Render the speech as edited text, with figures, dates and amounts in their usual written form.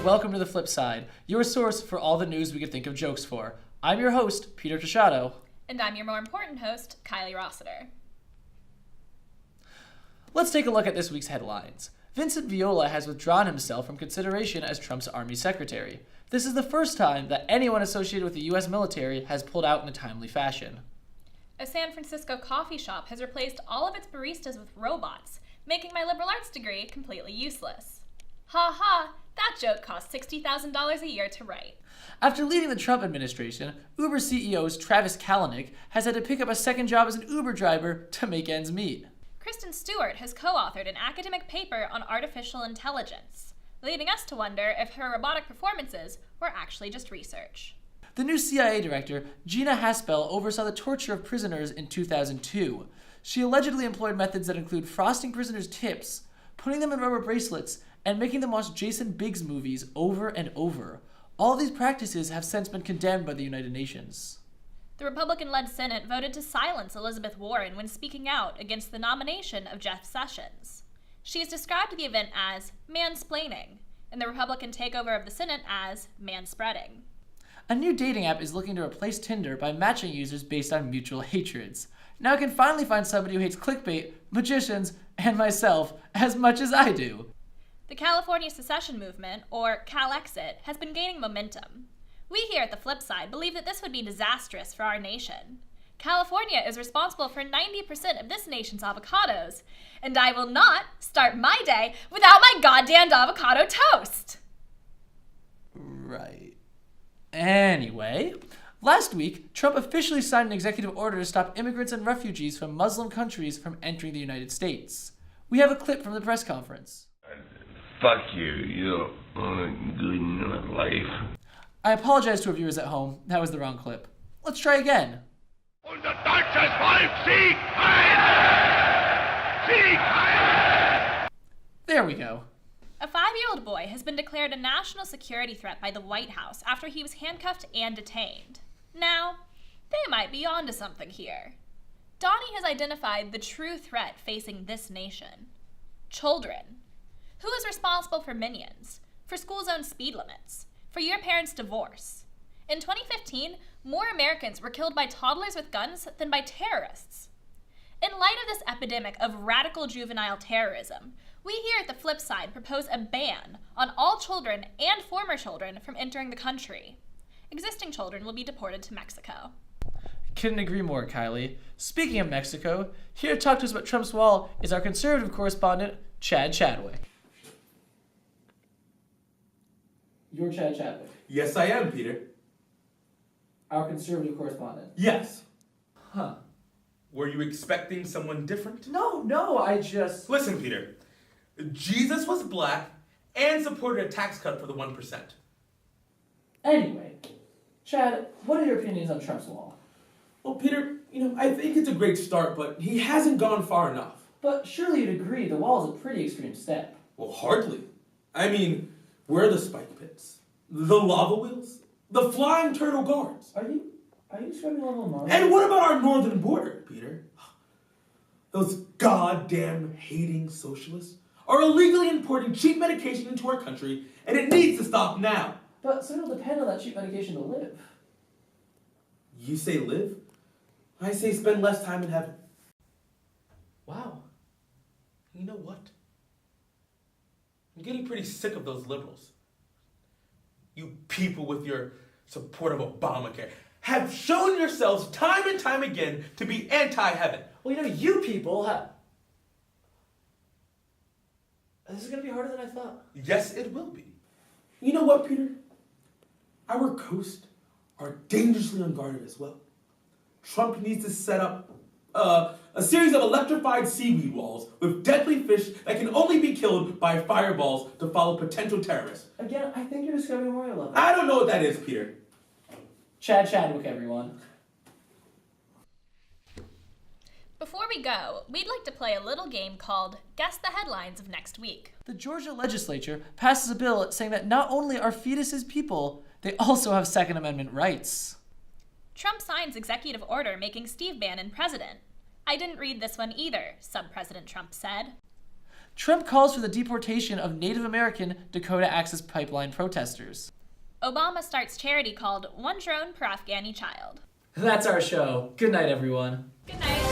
welcome to The Flip Side, your source for all the news we could think of jokes for. I'm your host, Peter Tashado. And I'm your more important host, Kiley Rossiter. Let's take a look at this week's headlines. Vincent Viola has withdrawn himself from consideration as Trump's Army Secretary. This is the first time that anyone associated with the U.S. military has pulled out in a timely fashion. A San Francisco coffee shop has replaced all of its baristas with robots, making my liberal arts degree completely useless. Ha ha, that joke cost $60,000 a year to write. After leading the Trump administration, Uber CEO Travis Kalanick has had to pick up a second job as an Uber driver to make ends meet. Kristen Stewart has co-authored an academic paper on artificial intelligence, leading us to wonder if her robotic performances were actually just research. The new CIA director, Gina Haspel, oversaw the torture of prisoners in 2002. She allegedly employed methods that include frosting prisoners' tips, putting them in rubber bracelets, and making them watch Jason Biggs movies over and over. All these practices have since been condemned by the United Nations. The Republican-led Senate voted to silence Elizabeth Warren when speaking out against the nomination of Jeff Sessions. She has described the event as mansplaining, and the Republican takeover of the Senate as manspreading. A new dating app is looking to replace Tinder by matching users based on mutual hatreds. Now I can finally find somebody who hates clickbait, magicians, and myself as much as I do. The California secession movement, or Calexit, has been gaining momentum. We here at The Flip Side believe that this would be disastrous for our nation. California is responsible for 90% of this nation's avocados, and I will not start my day without my goddamned avocado toast! Right. Anyway, last week, Trump officially signed an executive order to stop immigrants and refugees from Muslim countries from entering the United States. We have a clip from the press conference. Fuck you. You don't good enough life. I apologize to our viewers at home. That was the wrong clip. Let's try again. Unser deutsches Volk siegt heil! Sieg heil! There we go. A 5-year-old boy has been declared a national security threat by the White House after he was handcuffed and detained. Now, they might be onto something here. Donnie has identified the true threat facing this nation. Children. Who is responsible for minions, for school zone speed limits, for your parents' divorce? In 2015, more Americans were killed by toddlers with guns than by terrorists. In light of this epidemic of radical juvenile terrorism, we here at The Flip Side propose a ban on all children and former children from entering the country. Existing children will be deported to Mexico. Couldn't agree more, Kiley. Speaking of Mexico, here to talk to us about Trump's wall is our conservative correspondent, Chad Chadwick. You're Chad Chadwick. Yes, I am, Peter. Our conservative correspondent. Yes. Huh. Were you expecting someone different? No, I just... Listen, Peter. Jesus was black and supported a tax cut for the 1%. Anyway, Chad, what are your opinions on Trump's wall? Well, Peter, I think it's a great start, but he hasn't gone far enough. But surely you'd agree the wall is a pretty extreme step. Well, hardly. I mean, where are the spike pits? The lava wheels? The flying turtle guards? Are you describing a level of Marvel? And what about our northern border, Peter? Those goddamn hating socialists are illegally importing cheap medication into our country, and it needs to stop now. But some will depend on that cheap medication to live. You say live? I say spend less time in heaven. Wow. You know what? I'm getting pretty sick of those liberals. You people with your support of Obamacare have shown yourselves time and time again to be anti-heaven. Well, you people have... This is going to be harder than I thought. Yes, it will be. You know what, Peter? Our coasts are dangerously unguarded as well. Trump needs to set up a series of electrified seaweed walls with deadly fish that can only be killed by fireballs to follow potential terrorists. Again, I think you're describing Mario level. I don't know what that is, Peter. Chad Chadwick, everyone. Before we go, we'd like to play a little game called Guess the Headlines of Next Week. The Georgia legislature passes a bill saying that not only are fetuses people, they also have Second Amendment rights. Trump signs executive order making Steve Bannon president. I didn't read this one either, Sub-President Trump said. Trump calls for the deportation of Native American Dakota Access Pipeline protesters. Obama starts charity called One Drone Per Afghani Child. That's our show. Good night, everyone. Good night.